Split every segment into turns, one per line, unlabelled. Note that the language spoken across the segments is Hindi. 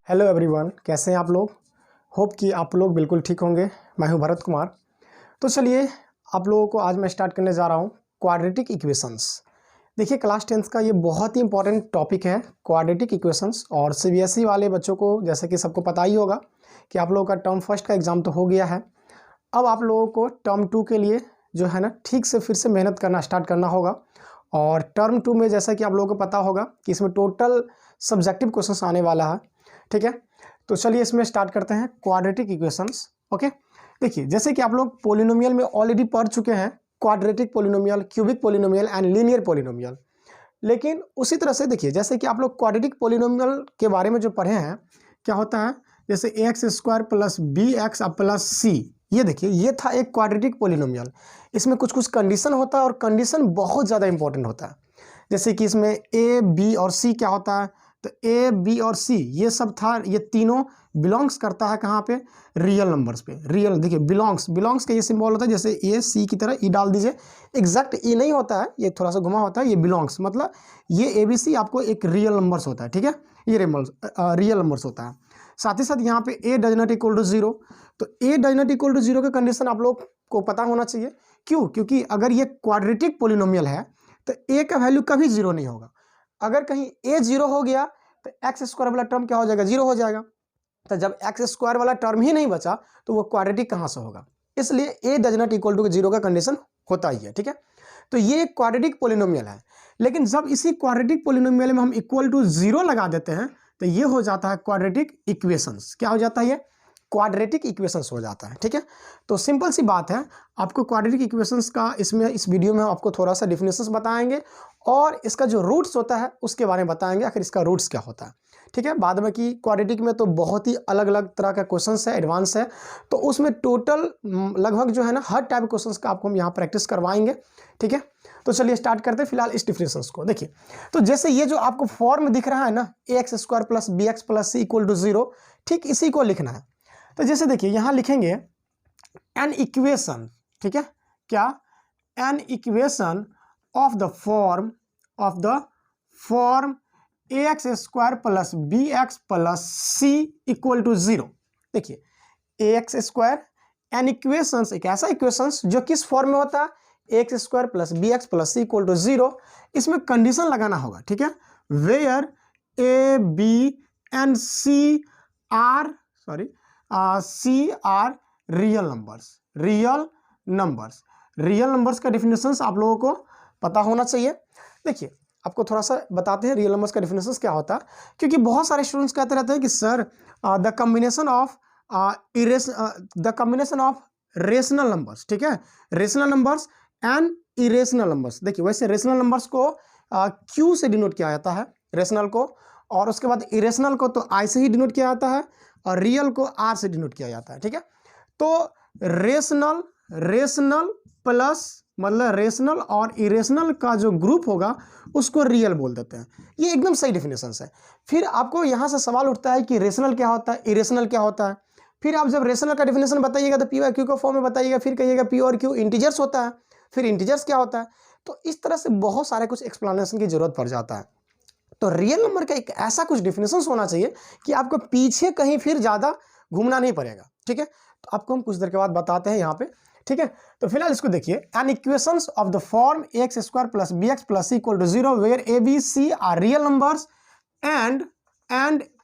हेलो एवरीवन, कैसे हैं आप लोग। होप कि आप लोग बिल्कुल ठीक होंगे। मैं हूं भरत कुमार। तो चलिए आप लोगों को आज मैं स्टार्ट करने जा रहा हूं क्वाड्रेटिक इक्वेशंस। देखिए क्लास 10th का ये बहुत ही इंपॉर्टेंट टॉपिक है क्वाड्रेटिक इक्वेशंस। और सीबीएसई वाले बच्चों को जैसे कि सबको पता ही होगा कि आप लोगों का टर्म फर्स्ट का एग्ज़ाम तो हो गया है। अब आप लोगों को टर्म 2 के लिए जो है ना ठीक से फिर से मेहनत करना स्टार्ट करना होगा। और टर्म 2 में जैसा कि आप लोगों को पता होगा कि इसमें टोटल सब्जेक्टिव क्वेश्चंस आने वाला है। ठीक है, तो चलिए इसमें स्टार्ट करते हैं क्वाड्रेटिक इक्वेशंस। ओके, देखिए जैसे कि आप लोग पोलिनोमियल में ऑलरेडी पढ़ चुके हैं quadratic polynomial, cubic polynomial and linear polynomial. लेकिन उसी तरह से देखिए जैसे कि आप लोग क्वाड्रेटिक पोलिनोमियल के बारे में जो पढ़े हैं, क्या होता है जैसे a² plus bx plus c, ये देखिए ये था एक क्वाड्रेटिक पोलिनोमियल। इसमें कुछ कुछ कंडीशन होता है और कंडीशन बहुत ज़्यादा इंपॉर्टेंट होता है। जैसे कि इसमें a, b और c क्या होता है, तो a, b और c ये सब था, ये तीनों बिलोंग्स करता है कहाँ पे, रियल नंबर्स पे। रियल देखिए बिलोंग्स का ये सिंबल होता है, जैसे a c की तरह e डाल दीजिए। एग्जैक्ट e नहीं होता है, ये थोड़ा सा घुमा होता है, ये बिलोंग्स मतलब ये ABC आपको एक रियल नंबर्स होता है। ठीक है, ये रियल नंबर्स होता है। साथ ही साथ यहाँ पे a does not equal to 0, तो a does not equal to 0 का कंडीशन आप लोग को पता होना चाहिए। क्यों? क्योंकि अगर ये क्वाड्रेटिक पोलिनोमियल है तो a का वैल्यू कभी 0 नहीं होगा। अगर कहीं a 0 हो गया तो x² वाला टर्म क्या हो जाएगा, 0 हो जाएगा। तो जब x² वाला टर्म ही नहीं बचा तो वो क्वाड्रेटिक कहाँ से होगा, इसलिए a does not equal to 0 का कंडीशन होता ही है। ठीक है, तो ये एक क्वाड्रेटिक पोलिनोमियल है। लेकिन जब इसी क्वाड्रेटिक पोलिनोमियल में हम इक्वल टू 0 लगा देते हैं तो ये हो जाता है क्वाड्रेटिक इक्वेशंस। क्या हो जाता है, ये क्वाड्रेटिक इक्वेशंस हो जाता है। ठीक है, तो सिंपल सी बात है, आपको क्वाड्रेटिक इक्वेशंस का इस वीडियो में आपको थोड़ा सा डिफिनेशंस बताएंगे और इसका जो रूट्स होता है उसके बारे में बताएंगे, आखिर इसका रूट्स क्या होता है। ठीक है, बाद में कि क्वाड्रेटिक में तो बहुत ही अलग अलग तरह का क्वेश्चंस है, एडवांस है, तो उसमें टोटल लगभग जो है ना हर टाइप क्वेश्चंस का आपको हम यहाँ प्रैक्टिस करवाएंगे। ठीक है, तो चलिए स्टार्ट करते हैं फिलहाल इस डिफिनेशंस को। देखिए तो जैसे ये जो आपको फॉर्म दिख रहा है ना ax² plus bx plus c equal to 0, ठीक इसी को लिखना है। तो जैसे देखिए यहाँ लिखेंगे एन इक्वेशन। ठीक है, क्या, an equation of the form ax² plus bx plus c equal to 0। देखिए ax², एन इक्वेशंस एक ऐसा इक्वेशंस जो किस फॉर्म में होता है, ax² plus bx plus c equal to 0। इसमें कंडीशन लगाना होगा। ठीक है, where a, b and c are real numbers का डिफिनेशंस आप लोगों को पता होना चाहिए। देखिए आपको थोड़ा सा बताते हैं रियल नंबर्स का डिफिनेशंस क्या होता है, क्योंकि बहुत सारे स्टूडेंट्स कहते रहते हैं कि sir the combination of rational numbers. ठीक है, rational numbers and irrational numbers. देखिए वैसे रेशनल नंबर्स को Q से डिनोट किया जाता है, रेशनल को, और उसके बाद इरेशनल को तो I से ही डिनोट किया जाता है और रियल को R से डिनोट किया जाता है। ठीक है, तो रेशनल प्लस मतलब रेशनल और इरेशनल का जो ग्रुप होगा उसको रियल बोल देते हैं। ये एकदम सही डिफिनेशन है। फिर आपको यहाँ से सवाल उठता है कि रेशनल क्या होता है, इरेशनल क्या होता है। फिर आप जब रेशनल का डिफिनेशन बताइएगा तो P और Q का फॉर्म में बताइएगा, फिर कहिएगा P और Q इंटीजर्स होता है, फिर इंटीजर्स क्या होता है। तो इस तरह से बहुत सारे कुछ एक्सप्लेनेशन की जरूरत पड़ जाता है। तो रियल नंबर का एक ऐसा कुछ डिफिनेशन होना चाहिए कि आपको पीछे कहीं फिर ज़्यादा घूमना नहीं पड़ेगा। ठीक है, तो आपको हम कुछ देर के बाद बताते हैं यहाँ पे। ठीक है, तो फिलहाल इसको देखिए, an equations of the form ax² plus bx plus c equal to 0 where a, b, c are real numbers and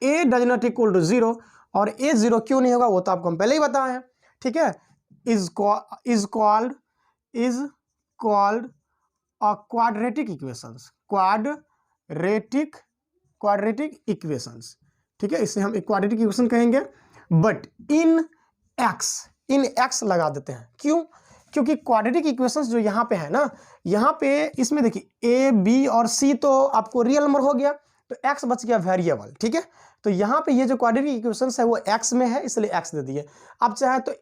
a does not equal to 0, और a 0 क्यों नहीं होगा वो तो आपको हम पहले ही बताए हैं। ठीक है, is called quadratic equations, quadratic equations. ठीक है, इसे हम एक क्वाड्रेटिक इक्वेशन कहेंगे, बट इन एक्स लगा देते हैं। क्यों? क्योंकि क्वाड्रेटिक इक्वेशंस जो यहाँ पे है ना, यहाँ पे इसमें देखिए a, b और c तो आपको रियल नंबर हो गया, तो x बच गया वेरिएबल। ठीक है, तो यहाँ पे ये जो क्वाड्रेटिक इक्वेशंस है वो x में है, इसलिए x दे दिए। अब चाहे तो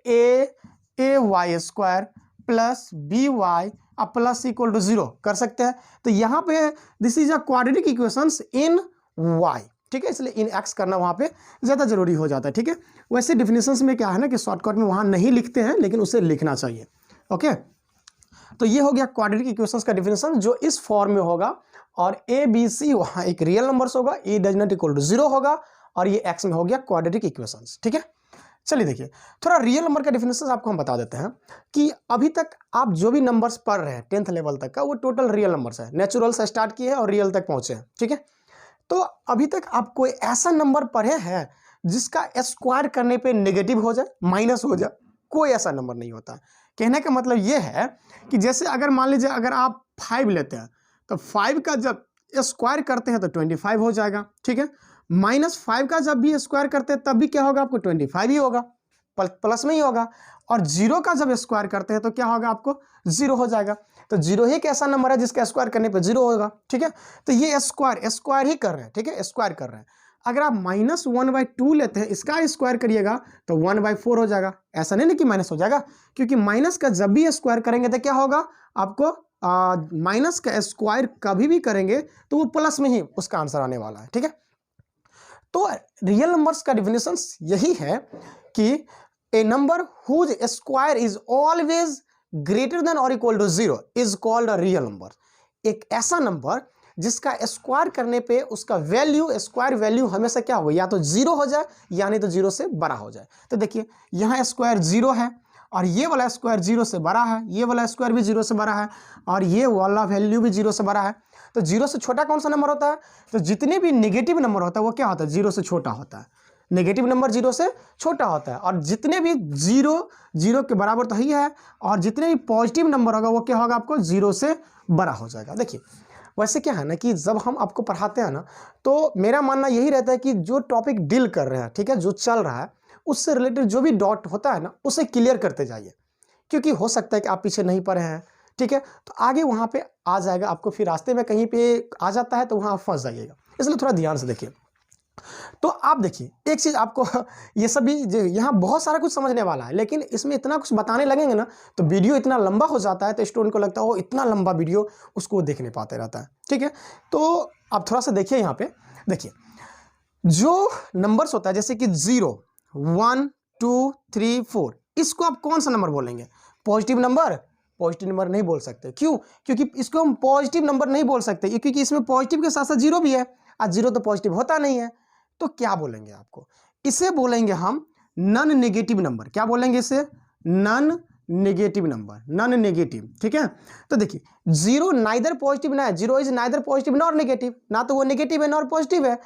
ay² plus by plus equal to 0 कर सकते हैं। तो यहाँ पे this is a quadratic equations in y। ठीक है, इसलिए इन x करना वहाँ पे ज़्यादा जरूरी हो जाता है। ठीक है, वैसे डिफिनेशंस में क्या है ना कि शॉर्टकट में वहाँ नहीं लिखते हैं, लेकिन उसे लिखना चाहिए। ओके, तो ये हो गया क्वाड्रेटिक इक्वेशंस का डिफिनेशन जो इस फॉर्म में होगा, और ए बी सी वहाँ एक रियल नंबर्स होगा, ए डज नॉट इक्वल टू 0 होगा, और ये x में हो गया क्वाड्रेटिक इक्वेशंस। ठीक है, चलिए देखिए थोड़ा रियल नंबर का डेफिनेशन आपको हम बता देते हैं कि अभी तक आप जो भी नंबर्स पढ़ रहे हैं 10th लेवल तक का, वो टोटल रियल नंबर्स है। नेचुरल से स्टार्ट किए हैं और रियल तक पहुंचे हैं। ठीक है, तो अभी तक आप कोई ऐसा नंबर पढ़े हैं जिसका स्क्वायर करने पे नेगेटिव हो जाए, माइनस हो जाए? कोई ऐसा नंबर नहीं होता। कहने का मतलब ये है कि जैसे अगर मान लीजिए अगर आप 5 लेते हैं तो 5 का जब स्क्वायर करते हैं तो 25 हो जाएगा। ठीक है, -5 का जब भी स्क्वायर करते हैं तब भी क्या होगा, आपको 25 ही होगा, प्लस में ही होगा। और 0 का जब स्क्वायर करते हैं तो क्या होगा, आपको 0 हो जाएगा। तो 0 ही एक ऐसा नंबर है जिसका स्क्वायर करने पे 0 होगा। ठीक है, तो ये स्क्वायर ही कर रहे हैं। ठीक है, स्क्वायर कर रहे हैं। अगर आप -1/2 लेते हैं, इसका स्क्वायर करिएगा तो 1/4 हो जाएगा। ऐसा नहीं ना कि माइनस हो जाएगा, क्योंकि माइनस का जब भी स्क्वायर करेंगे तो क्या होगा, आपको माइनस का स्क्वायर कभी भी करेंगे तो वो प्लस में ही उसका आंसर आने वाला है। ठीक है, तो रियल नंबर्स का डिफिनेशन यही है कि a number whose square is always greater than और equal to 0 is called a real number. एक ऐसा नंबर जिसका स्क्वायर करने पे उसका स्क्वायर वैल्यू हमेशा क्या हो, या तो 0 हो जाए या नहीं तो 0 से बड़ा हो जाए। तो देखिए यहाँ स्क्वायर 0 है और ये वाला स्क्वायर 0 से बड़ा है, ये वाला स्क्वायर भी 0 से बड़ा है और ये वाला वैल्यू भी 0 से बड़ा है। तो 0 से छोटा कौन सा नंबर होता है? तो जितने भी नेगेटिव नंबर होता है वो क्या होता है, 0 से छोटा होता है। नेगेटिव नंबर 0 से छोटा होता है। और जितने भी 0 के बराबर तो ही है, और जितने भी पॉजिटिव नंबर होगा वो क्या होगा, आपको 0 से बड़ा हो जाएगा। देखिए वैसे क्या है ना कि जब हम आपको पढ़ाते हैं ना, तो मेरा मानना यही रहता है कि जो टॉपिक डील कर रहे हैं, ठीक है, जो चल रहा है उससे रिलेटेड जो भी डॉट होता है ना, उसे क्लियर करते जाइए। क्योंकि हो सकता है कि आप पीछे नहीं पढ़े हैं, ठीक है, तो आगे वहाँ पे आ जाएगा आपको, फिर रास्ते में कहीं पे आ जाता है तो वहाँ आप फंस जाइएगा। इसलिए थोड़ा ध्यान से देखिए। तो आप देखिए एक चीज़ आपको ये सभी यहाँ बहुत सारा कुछ समझने वाला है, लेकिन इसमें इतना कुछ बताने लगेंगे ना तो वीडियो इतना लंबा हो जाता है, तो स्टूडेंट को लगता है वो इतना लंबा वीडियो उसको देख नहीं पाते रहता है। ठीक है, तो आप थोड़ा सा देखिए यहाँ पे। देखिए जो नंबर्स होता है जैसे कि 0, 1, 2, 3, 4, इसको आप कौन सा नंबर बोलेंगे? Positive number? पॉजिटिव नंबर नहीं बोल सकते। क्यों? क्योंकि इसको हम पॉजिटिव नंबर नहीं बोल सकते, क्योंकि इसमें पॉजिटिव के साथ साथ 0 भी है और 0 तो पॉजिटिव होता नहीं है। तो क्या बोलेंगे आपको? इसे बोलेंगे हम नॉन नेगेटिव नंबर। क्या बोलेंगे इसे? Non negative number, non negative. ठीक है, तो देखिए 0 नाइदर पॉजिटिव ना है, 0 is neither positive nor negative, ना तो वो नेगेटिव है नॉर पॉजिटिव है,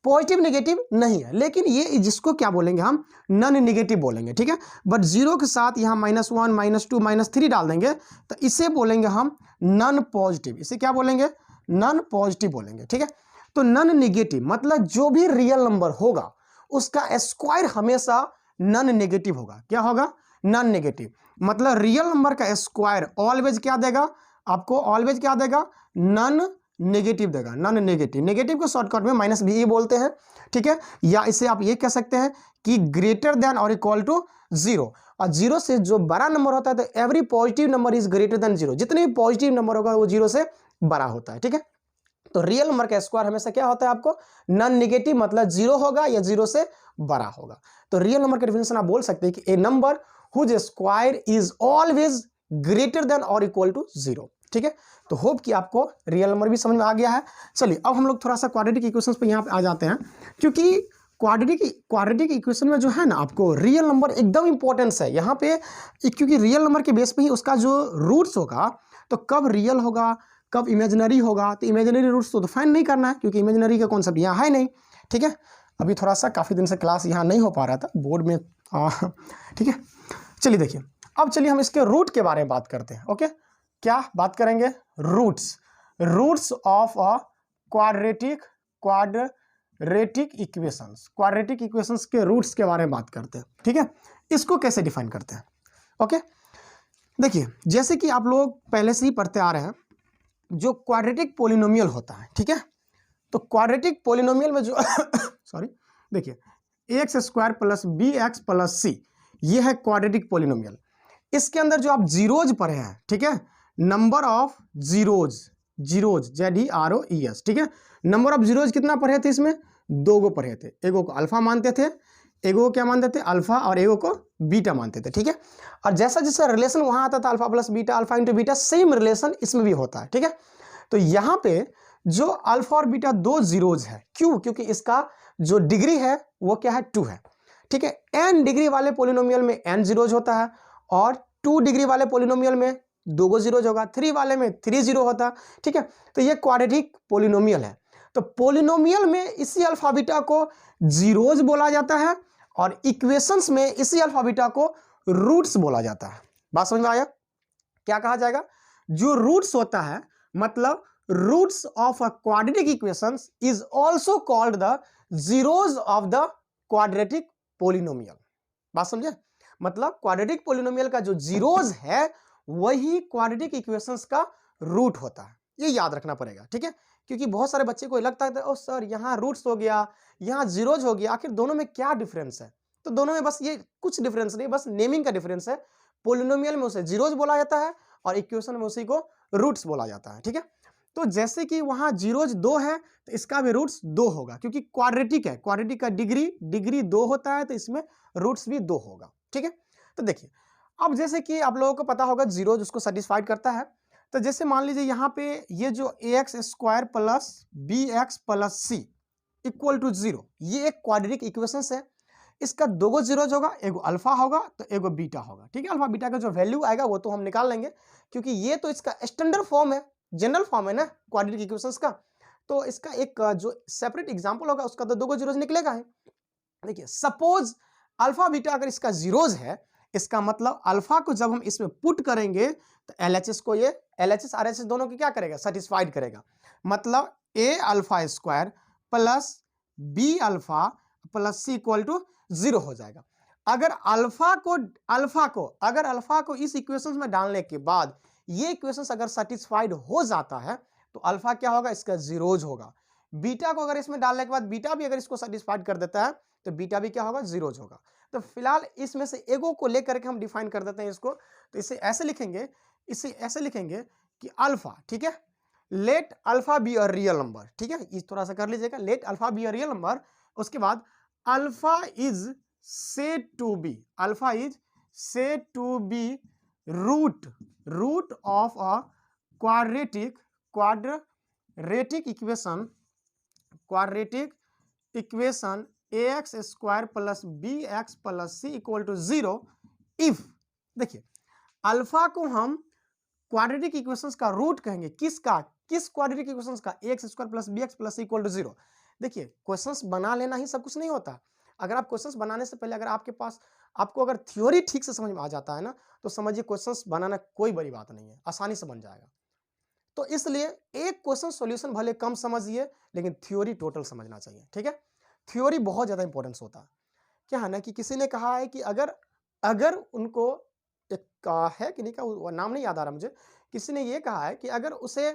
पॉजिटिव नेगेटिव नहीं है। लेकिन ये जिसको क्या बोलेंगे हम, नॉन नेगेटिव बोलेंगे। ठीक है, बट 0 के साथ यहाँ -1, -2, -3 डाल देंगे तो इसे बोलेंगे हम नॉन पॉजिटिव। इसे क्या बोलेंगे? नॉन पॉजिटिव बोलेंगे। ठीक है, तो नॉन नेगेटिव मतलब जो भी रियल नंबर होगा उसका स्क्वायर हमेशा नॉन नेगेटिव होगा। क्या होगा? Non negative. मतलब रियल नंबर का स्क्वायर ऑलवेज क्या देगा आपको? ऑलवेज क्या देगा? नॉन नेगेटिव देगा। नॉन नेगेटिव, नेगेटिव को शॉर्टकट में -भी बोलते हैं। ठीक है, या इसे आप ये कह सकते हैं कि ग्रेटर देन और इक्वल टू 0। और 0 से जो बड़ा नंबर होता है तो every positive number is greater than 0। जितने भी पॉजिटिव नंबर होगा वो 0 से बड़ा होता है। ठीक है, तो रियल नंबर का स्क्वायर हमेशा क्या होता है आपको? नॉन नेगेटिव, मतलब 0 होगा या 0 से बड़ा होगा। तो रियल नंबर का डेफिनेशन आप बोल सकते हैं कि a number whose square is always greater than और इक्वल टू 0। ठीक है, तो होप कि आपको रियल नंबर भी समझ में आ गया है। चलिए अब हम लोग थोड़ा सा क्वाड्रेटिक इक्वेशंस पे यहाँ पे आ जाते हैं, क्योंकि क्वाड्रेटिक इक्वेशन में जो है ना आपको रियल नंबर एकदम इंपॉर्टेंस है यहाँ पे, क्योंकि रियल नंबर के बेस पे ही उसका जो रूट्स होगा, तो कब रियल होगा कब इमेजिनरी होगा, तो इमेजिनरी रूट्स तो फाइंड नहीं करना है क्योंकि इमेजिनरी का कॉन्सेप्ट यहाँ है नहीं। ठीक है, अभी थोड़ा सा काफ़ी दिन से क्लास यहाँ नहीं हो पा रहा था बोर्ड में। ठीक है, चलिए देखिए अब चलिए हम इसके रूट के बारे में बात करते हैं। ओके, क्या बात करेंगे? Roots of a quadratic equations. Quadratic equations के रूट्स के बारे में बात करते हैं। ठीक है, इसको कैसे डिफाइन करते हैं? ओके, देखिए जैसे कि आप लोग पहले से ही पढ़ते आ रहे हैं, जो क्वाड्रेटिक पोलिनोमियल होता है, ठीक है, तो क्वाड्रेटिक पोलिनोमियल में जो सॉरी देखिए ax² + bx + c, ये है क्वाड्रेटिक पोलिनोमियल। इसके अंदर जो आप जीरोज पढ़े हैं, ठीक है, नंबर ऑफ जीरोज, ZEROES, ठीक है, नंबर ऑफ जीरोज कितना पढ़े थे? इसमें 2 गो पढ़े थे। एगो को अल्फा मानते थे, एगो को क्या मानते थे? अल्फा, और एगो को बीटा मानते थे। ठीक है, और जैसा जैसा रिलेशन वहां आता था alpha + beta, alpha × beta, same relation इसमें भी होता है। ठीक है, तो यहाँ पे जो अल्फा और बीटा दो जीरोज है। क्यों? क्योंकि इसका जो डिग्री है वो क्या है, 2 है। ठीक है, n डिग्री वाले पोलिनोमियल में n जीरोज होता है और 2 डिग्री वाले पोलिनोमियल में 2 जीरोज होगा, 3 वाले में 3 जीरो होता है। ठीक है, तो ये क्वाड्रेटिक पोलिनोमियल है। तो पोलिनोमियल में इसी अल्फा बीटा को जीरोज बोला जाता है और इक्वेशंस में इसी अल्फा बीटा को रूट्स बोला जाता है। बात समझ में आया? क्या कहा जाएगा? जो रूट्स होता है, मतलब roots of a quadratic equations is also called the zeros of the quadratic polynomial. बात समझे? मतलब क्वाड्रेटिक पोलिनोमियल का जो जीरोज है वही क्वाड्रेटिक इक्वेशंस का रूट होता है। ये याद रखना पड़ेगा। ठीक है, क्योंकि बहुत सारे बच्चे को लगता है ओ सर यहाँ रूट्स हो गया, यहाँ जीरोज हो गया, आखिर दोनों में क्या डिफरेंस है? तो दोनों में बस ये कुछ डिफरेंस नहीं, बस नेमिंग का डिफरेंस है। पोलिनोमियल में उसे जीरोज बोला जाता है और इक्वेशन में उसी को रूट्स बोला जाता है। ठीक है, तो जैसे कि वहां जीरोज 2 है तो इसका भी रूट्स 2 होगा, क्योंकि क्वाड्रेटिक है, क्वाड्रेटिक का डिग्री 2 होता है, तो इसमें रूट्स भी 2 होगा। ठीक है, तो देखिए अब जैसे कि आप लोगों को पता होगा जीरोज उसको सेटिस्फाइड करता है। तो जैसे मान लीजिए यहाँ पे ये जो ax² plus bx plus c equal to 0, ये एक क्वाड्रेटिक इक्वेशन है। इसका 2 जीरोज होगा, एगो अल्फा होगा तो एगो बीटा होगा। ठीक है, अल्फा बीटा का जो वैल्यू आएगा वो तो हम निकाल लेंगे, क्योंकि ये तो इसका स्टैंडर्ड फॉर्म है, जनरल फॉर्म है ना क्वाड्रेटिक इक्वेशंस का। तो इसका एक जो सेपरेट एग्जांपल होगा उसका तो 2 जीरोज निकलेगा ही। देखिए सपोज अल्फा बीटा अगर इसका जीरोज है, इसका मतलब अल्फा को जब हम इसमें पुट करेंगे तो एलएचएस को, ये एलएचएस आरएचएस दोनों की क्या करेगा, सेटिस्फाइड करेगा। मतलब a alpha square plus b alpha plus c equal to 0 हो जाएगा। अगर अल्फा को इस इक्वेशंस में डालने के बाद ये इक्वेशंस अगर सेटिस्फाइड हो जाता है तो अल्फा क्या होगा, इसका जीरोज होगा। बीटा को अगर इसमें डालने के बाद बीटा भी अगर इसको सेटिस्फाइड कर देता है तो बीटा भी क्या होगा, जीरोज होगा। तो फिलहाल इसमें से एगो को लेकर के हम डिफाइन कर देते हैं इसको। तो इसे ऐसे लिखेंगे कि अल्फा, ठीक है, let alpha be a real number. ठीक है, इस थोड़ा सा कर लीजिएगा, let alpha be a real number. उसके बाद alpha is said to be root of a quadratic equation ax² plus bx plus c equal to 0 if, देखिए अल्फा को हम क्वाड्रेटिक इक्वेशंस का रूट कहेंगे। किस क्वाड्रेटिक इक्वेशंस का, ax² plus bx plus c equal to 0। देखिए क्वेश्चंस बना लेना ही सब कुछ नहीं होता। अगर आप क्वेश्चंस बनाने से पहले अगर आपको अगर थ्योरी ठीक से समझ में आ जाता है ना, तो समझिए क्वेश्चंस बनाना कोई बड़ी बात नहीं है, आसानी से बन जाएगा। तो इसलिए एक क्वेश्चन सॉल्यूशन भले कम समझिए लेकिन थ्योरी टोटल समझना चाहिए। ठीक है, थ्योरी बहुत ज्यादा इंपॉर्टेंस होता है। क्या है ना कि किसी ने कहा है कि अगर उनको एक है कि नहीं का, वो नाम नहीं याद आ रहा मुझे, किसी ने ये कहा है कि अगर उसे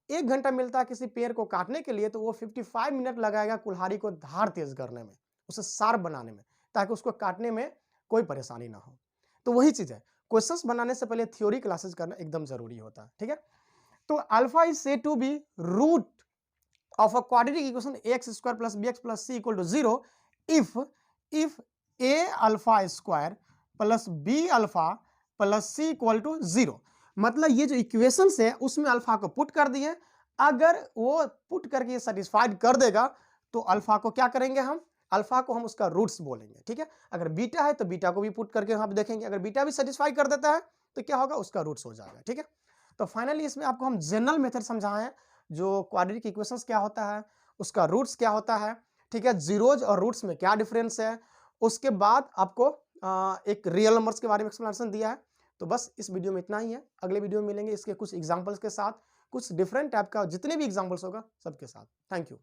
1 घंटा मिलता है किसी पेड़ को काटने के लिए तो वो 55 मिनट लगाएगा कुल्हाड़ी को धार तेज करने में, उसे शार्प बनाने में, ताकि उसको काटने में कोई परेशानी ना हो। तो वही चीज है, क्वेश्चंस बनाने से पहले थ्योरी क्लासेस करना एकदम जरूरी होता है। ठीक है, तो alpha is said to be root of a quadratic equation ax² plus bx plus c equal to 0 if a alpha square plus b alpha plus c equal to 0। मतलब ये जो इक्वेशंस है उसमें अल्फा को पुट कर दिए, अगर वो पुट करके सेटिस्फाइड कर देगा तो अल्फा को क्या करेंगे, अल्फा को हम उसका रूट्स बोलेंगे। ठीक है, अगर बीटा है तो बीटा को भी पुट करके हम देखेंगे, अगर बीटा भी सेटिस्फाई कर देता है तो क्या होगा, उसका रूट्स हो जाएगा। ठीक है, तो फाइनली इसमें आपको हम जनरल मेथड समझाए हैं, जो क्वाड्रेटिक इक्वेशंस क्या होता है, उसका रूट्स क्या होता है। ठीक है, जीरोज और रूट्स में क्या डिफरेंस है। उसके बाद आपको एक रियल नंबर्स के बारे में एक्सप्लेनेशन दिया है। तो बस इस वीडियो में इतना ही है, अगले वीडियो में मिलेंगे इसके कुछ एग्जांपल्स के साथ, कुछ डिफरेंट टाइप का जितने भी एग्जांपल्स होगा सबके साथ। Thank you.